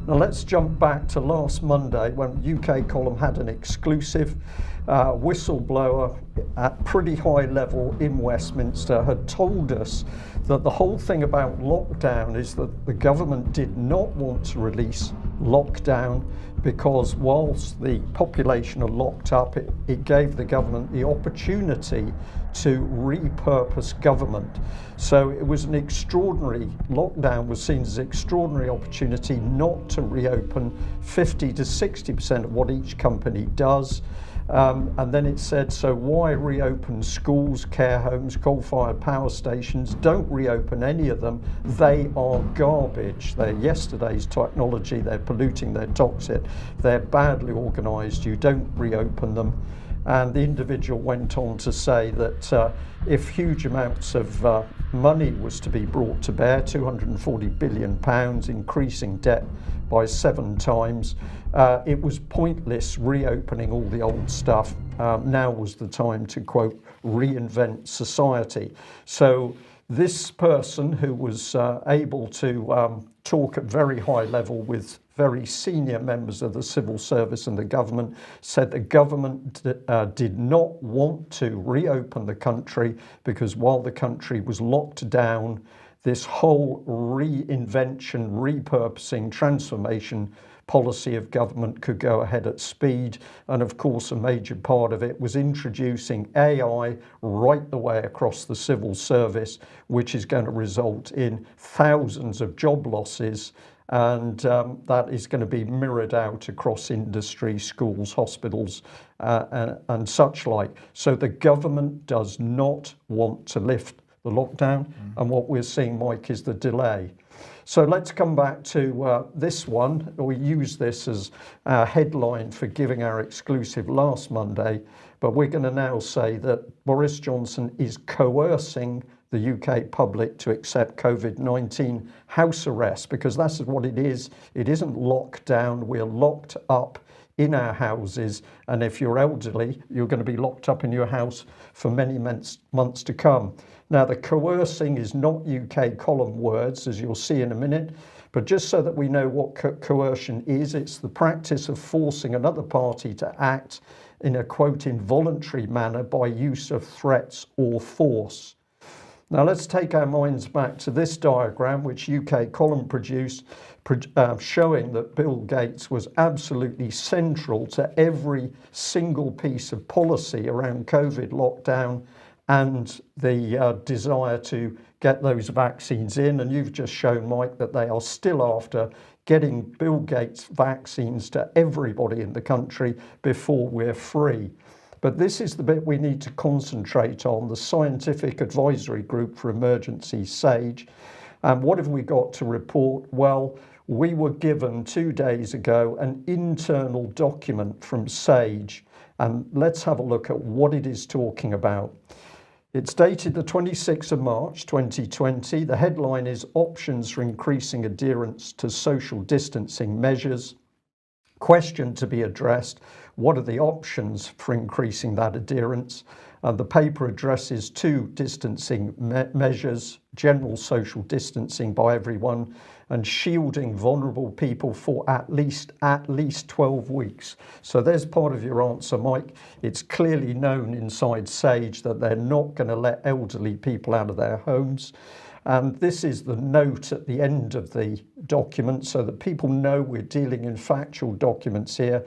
Now let's jump back to last Monday when UK Column had an exclusive. Whistleblower at pretty high level in Westminster had told us that the whole thing about lockdown is that the government did not want to release lockdown because whilst the population are locked up, it gave the government the opportunity to repurpose government. So it was an extraordinary, lockdown was seen as an extraordinary opportunity not to reopen 50 to 60% of what each company does. And then it said, so why reopen schools, care homes, coal-fired power stations? Don't reopen any of them. They are garbage. They're yesterday's technology. They're polluting. They're toxic. They're badly organised. You don't reopen them. And the individual went on to say that if huge amounts of money was to be brought to bear, £240 billion, increasing debt by 7 times, it was pointless reopening all the old stuff. Now was the time to, quote, reinvent society. So this person who was able to talk at very high level with very senior members of the civil service and the government said the government did not want to reopen the country because while the country was locked down, this whole reinvention, repurposing, transformation policy of government could go ahead at speed. And of course, a major part of it was introducing AI right the way across the civil service, which is going to result in thousands of job losses. And that is going to be mirrored out across industry, schools, hospitals, and such like. So the government does not want to lift the lockdown. And what we're seeing, Mike, is the delay. So let's come back to this one. We use this as our headline for giving our exclusive last Monday, but we're going to now say that Boris Johnson is coercing the UK public to accept COVID-19 house arrest, because that's what it is. It isn't lockdown. We're locked up in our houses, and if you're elderly, you're going to be locked up in your house for many months to come. Now, the coercing is not UK Column words, as you'll see in a minute, but just so that we know what coercion is, it's the practice of forcing another party to act in a, quote, involuntary manner by use of threats or force. Now let's take our minds back to this diagram which UK Column produced, showing that Bill Gates was absolutely central to every single piece of policy around COVID lockdown and the desire to get those vaccines in. And you've just shown, Mike, that they are still after getting Bill Gates vaccines to everybody in the country before we're free. But this is the bit we need to concentrate on, the Scientific Advisory Group for Emergency, SAGE. And what have we got to report? Well, we were given 2 days ago an internal document from SAGE, and let's have a look at what it is talking about. It's dated the 26th of March 2020. The headline is Options for Increasing Adherence to Social Distancing Measures. Question to be addressed: what are the options for increasing that adherence? The paper addresses 2 distancing measures: general social distancing by everyone and shielding vulnerable people for at least 12 weeks. So there's part of your answer, Mike. It's clearly known inside SAGE that they're not going to let elderly people out of their homes. And this is the note at the end of the document so that people know we're dealing in factual documents here.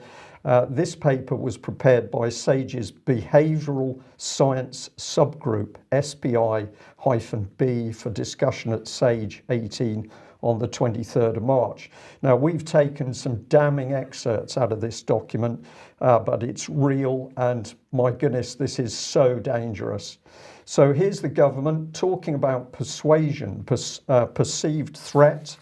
This paper was prepared by SAGE's Behavioural Science Subgroup, SPI-B, for discussion at SAGE 18 on the 23rd of March. Now, we've taken some damning excerpts out of this document, but it's real, and my goodness, this is so dangerous. So here's the government talking about persuasion, perceived threat.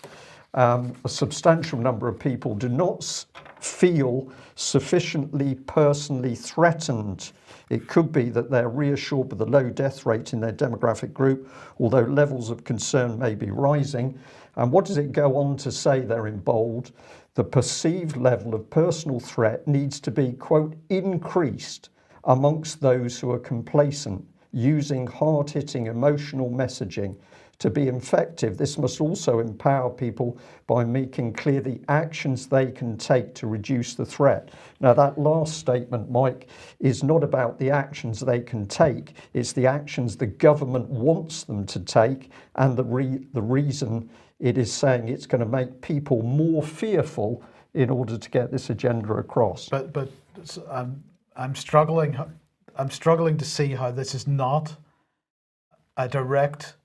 A substantial number of people do not feel sufficiently personally threatened. It could be that they're reassured with the low death rate in their demographic group, although levels of concern may be rising. And what does it go on to say there in bold? The perceived level of personal threat needs to be, quote, increased amongst those who are complacent, using hard-hitting emotional messaging to be effective, this must also empower people by making clear the actions they can take to reduce the threat. Now, that last statement, Mike, is not about the actions they can take. It's the actions the government wants them to take, and the reason it is saying it's going to make people more fearful in order to get this agenda across. But I'm struggling to see how this is not a direct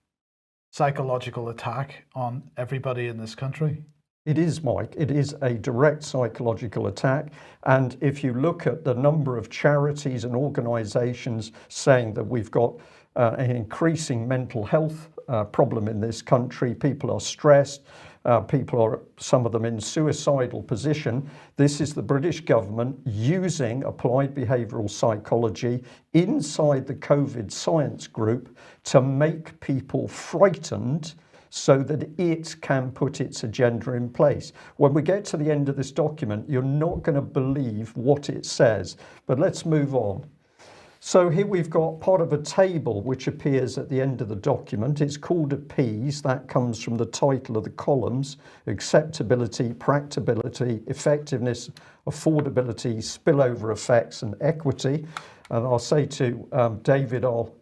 psychological attack on everybody in this country. It is, Mike. It is a direct psychological attack. And if you look at the number of charities and organizations saying that we've got an increasing mental health problem in this country, people are stressed, people are, some of them in suicidal position. This is the British government using applied behavioural psychology inside the COVID science group to make people frightened so that it can put its agenda in place. When we get to the end of this document, you're not going to believe what it says. But let's move on. So here we've got part of a table which appears at the end of the document. It's called APPEASE. That comes from the title of the columns: acceptability, practicability, effectiveness, affordability, spillover effects, and equity. And I'll say to David, I'll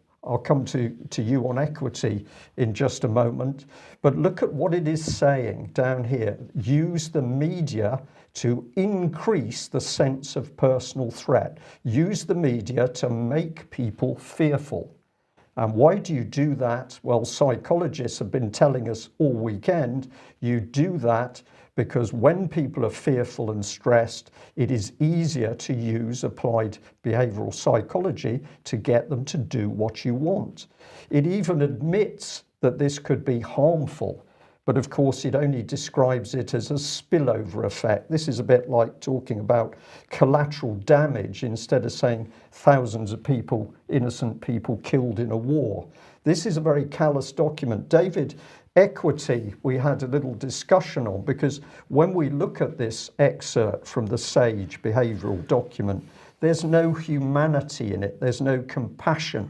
come to you on equity in just a moment. But look at what it is saying down here. Use the media to increase the sense of personal threat. Use the media to make people fearful. And why do you do that? Well, psychologists have been telling us all weekend, you do that because when people are fearful and stressed, it is easier to use applied behavioral psychology to get them to do what you want. It even admits that this could be harmful, but of course it only describes it as a spillover effect. This is a bit like talking about collateral damage instead of saying thousands of people, innocent people killed in a war. This is a very callous document. David, equity we had a little discussion on, because when we look at this excerpt from the SAGE behavioural document, there's no humanity in it, there's no compassion.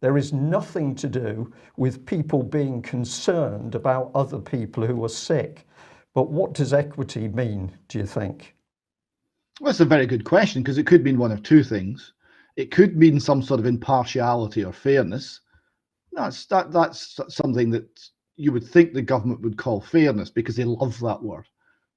There is nothing to do with people being concerned about other people who are sick. But what does equity mean, do you think? Well, it's a very good question, because it could mean one of two things. It could mean some sort of impartiality or fairness. That's something that you would think the government would call fairness, because they love that word.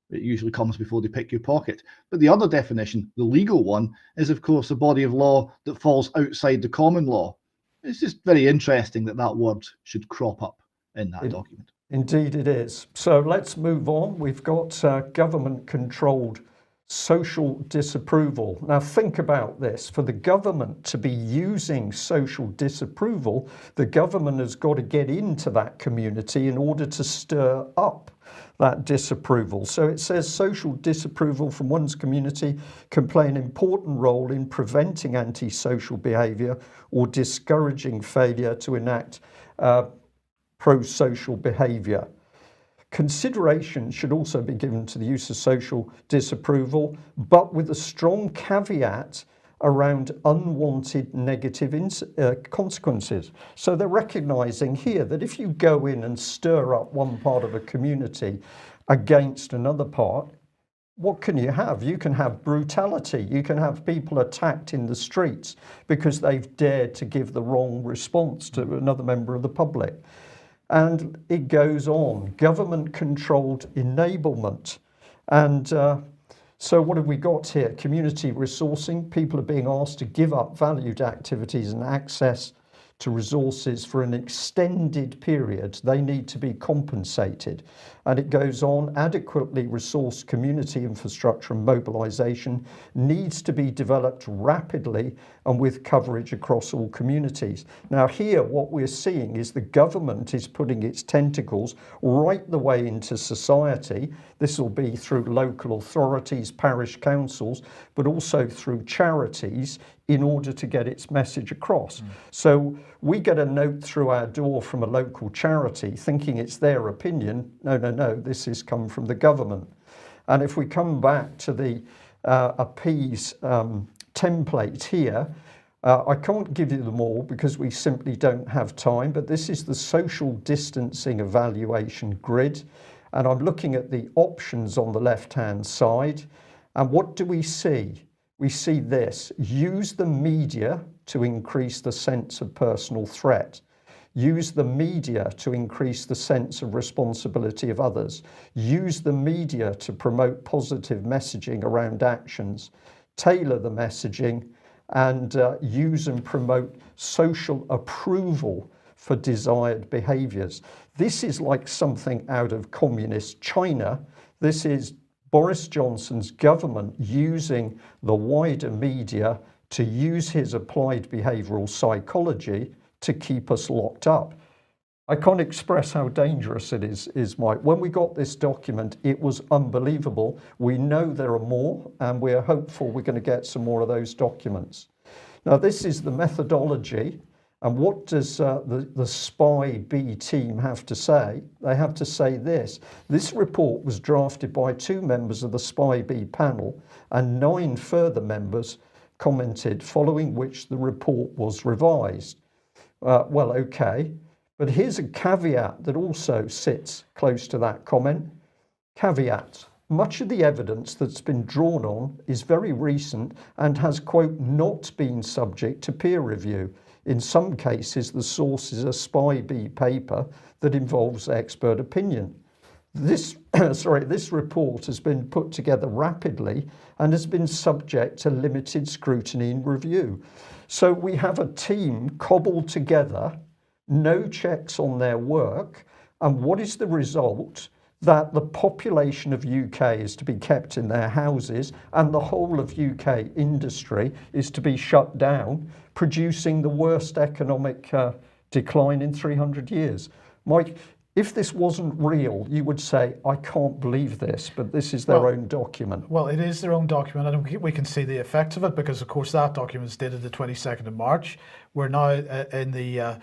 It usually comes before they pick your pocket. But the other definition, the legal one, is of course a body of law that falls outside the common law. It's just very interesting that that word should crop up in that document. Indeed it is. So let's move on. We've got government-controlled social disapproval. Now think about this. For the government to be using social disapproval, the government has got to get into that community in order to stir up that disapproval. So it says social disapproval from one's community can play an important role in preventing antisocial behaviour or discouraging failure to enact pro-social behaviour. Consideration should also be given to the use of social disapproval, but with a strong caveat around unwanted negative consequences. So they're recognizing here that if you go in and stir up one part of a community against another part, what can you have? You can have brutality. You can have people attacked in the streets because they've dared to give the wrong response to another member of the public. And it goes on, government-controlled enablement. And so what have we got here? Community resourcing. People are being asked to give up valued activities and access to resources for an extended period. They need to be compensated. And it goes on, adequately resourced community infrastructure and mobilisation needs to be developed rapidly and with coverage across all communities. Now here what we're seeing is the government is putting its tentacles right the way into society. This will be through local authorities, parish councils, but also through charities in order to get its message across. So we get a note through our door from a local charity thinking it's their opinion. No, this has come from the government. And if we come back to the APPEASE template here, I can't give you them all because we simply don't have time, but this is the social distancing evaluation grid. And I'm looking at the options on the left-hand side. And what do we see? We see this: use the media to increase the sense of personal threat. Use the media to increase the sense of responsibility of others. Use the media to promote positive messaging around actions. Tailor the messaging and use and promote social approval for desired behaviours. This is like something out of communist China. This is Boris Johnson's government using the wider media to use his applied behavioural psychology to keep us locked up. I can't express how dangerous it is, Mike. When we got this document, it was unbelievable. We know there are more, and we're hopeful we're going to get some more of those documents. Now, this is the methodology. And what does the Spy B team have to say? They have to say this: this report was drafted by 2 members of the Spy B panel, and 9 further members commented, following which the report was revised. Well, okay, but here's a caveat that also sits close to that comment. Caveat: much of the evidence that's been drawn on is very recent and has, quote, not been subject to peer review. In some cases, the source is a Spy B paper that involves expert opinion. This report has been put together rapidly and has been subject to limited scrutiny and review. So we have a team cobbled together, no checks on their work, and what is the result? That the population of UK is to be kept in their houses and the whole of UK industry is to be shut down, producing the worst economic decline in 300 years. Mike, if this wasn't real, you would say, I can't believe this, but this is their own document. Well, it is their own document, and we can see the effects of it because, of course, that document is dated the 22nd of March. We're now in the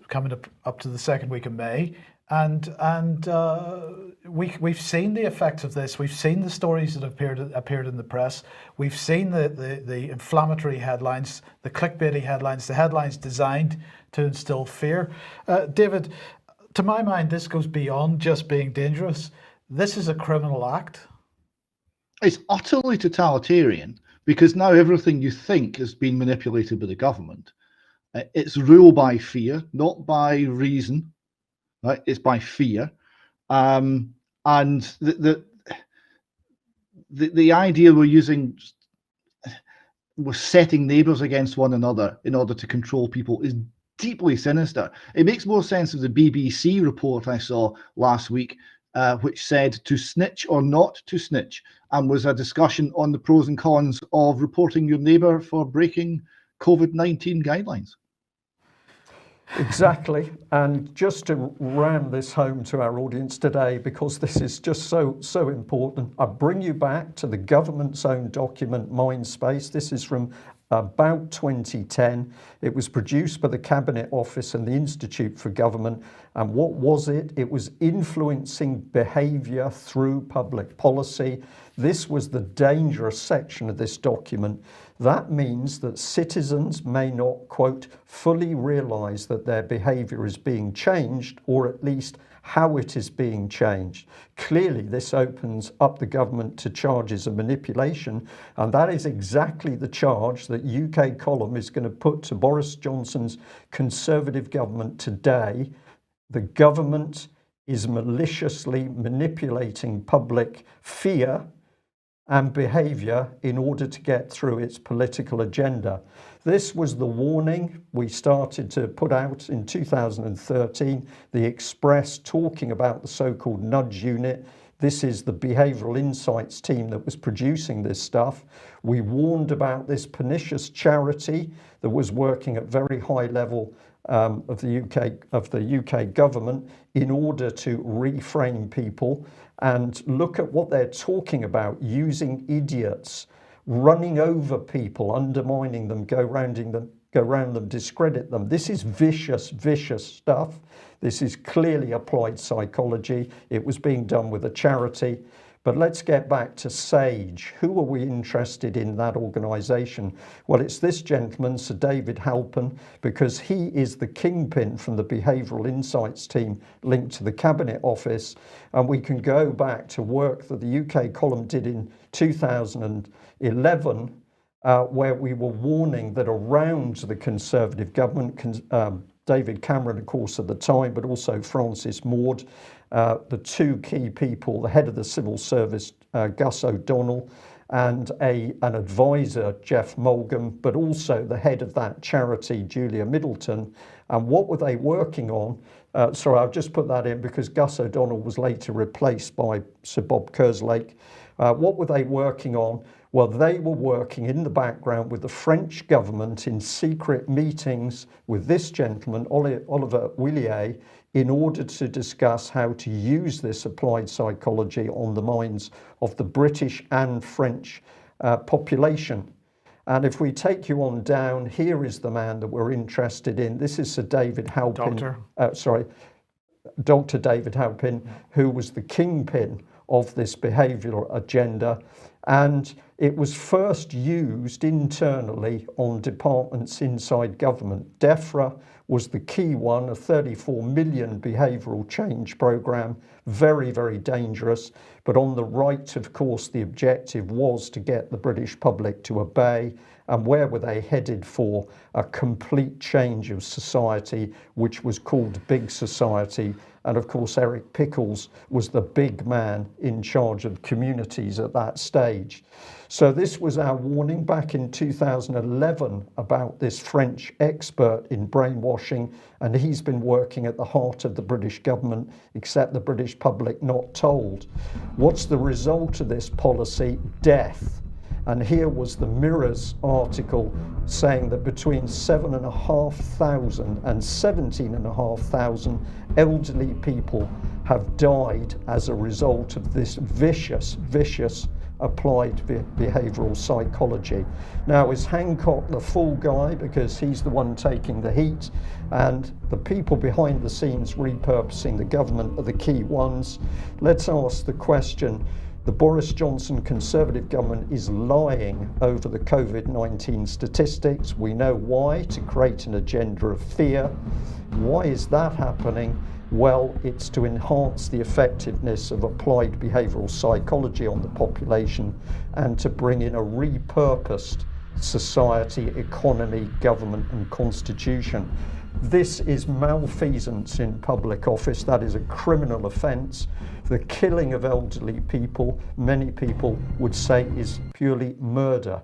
coming up to the second week of May. And we've seen the effects of this. We've seen the stories that appeared in the press. We've seen the inflammatory headlines, the clickbaity headlines, the headlines designed to instill fear. David, to my mind, this goes beyond just being dangerous. This is a criminal act. It's utterly totalitarian because now everything you think has been manipulated by the government. It's ruled by fear, not by reason. Right, it's by fear, and the idea we're setting neighbours against one another in order to control people is deeply sinister. It makes more sense of the BBC report I saw last week, which said to snitch or not to snitch, and was a discussion on the pros and cons of reporting your neighbour for breaking COVID-19 guidelines. Exactly. And just to ram this home to our audience today, because this is just so important, I bring you back to the government's own document, Mindspace. This is from about 2010. It was produced by the Cabinet Office and the Institute for Government. And what was it? It was influencing behaviour through public policy. This was the dangerous section of this document. That means that citizens may not, quote, fully realise that their behaviour is being changed, or at least how it is being changed. Clearly, this opens up the government to charges of manipulation, and that is exactly the charge that UK Column is going to put to Boris Johnson's Conservative government today. The government is maliciously manipulating public fear and behaviour in order to get through its political agenda. This was the warning we started to put out in 2013, the Express talking about the so-called nudge unit. This is the behavioural insights team that was producing this stuff. We warned about this pernicious charity that was working at very high level of the UK government in order to reframe people and look at what they're talking about, using idiots, running over people, undermining them, go around them, discredit them. This is vicious stuff. This is clearly applied psychology. It was being done with a charity. But let's get back to SAGE. Who are we interested in that organisation? Well, it's this gentleman, Sir David Halpin, because he is the kingpin from the Behavioural Insights team linked to the Cabinet Office. And we can go back to work that the UK column did in 2011, where we were warning that around the Conservative government, David Cameron, of course, at the time, but also Francis Maude, the two key people, the head of the civil service, Gus O'Donnell, and an advisor, Jeff Mulgam, but also the head of that charity, Julia Middleton. And what were they working on? Sorry, I'll just put that in because Gus O'Donnell was later replaced by Sir Bob Kerslake. What were they working on? Well, they were working in the background with the French government in secret meetings with this gentleman, Oliver Willier, in order to discuss how to use this applied psychology on the minds of the British and French population. And if we take you on down, here is the man that we're interested in. This is Sir David Halpin. Dr. David Halpin, who was the kingpin of this behavioural agenda. And it was first used internally on departments inside government. DEFRA was the key one, a 34 million behavioural change programme, very, very dangerous. But on the right, of course, the objective was to get the British public to obey. And where were they headed for? A complete change of society, which was called Big Society. And of course, Eric Pickles was the big man in charge of communities at that stage. So this was our warning back in 2011 about this French expert in brainwashing, and he's been working at the heart of the British government, except the British public not told. What's the result of this policy? Death. And here was the Mirror's article saying that between 7,500 and 17,500 elderly people have died as a result of this vicious applied behavioural psychology. Now, is Hancock the fool guy because he's the one taking the heat, and the people behind the scenes repurposing the government are the key ones? Let's ask the question. The Boris Johnson Conservative government is lying over the COVID-19 statistics. We know why, to create an agenda of fear. Why is that happening? Well, it's to enhance the effectiveness of applied behavioural psychology on the population and to bring in a repurposed society, economy, government and constitution. This is malfeasance in public office. That is a criminal offence. The killing of elderly people, many people would say, is purely murder.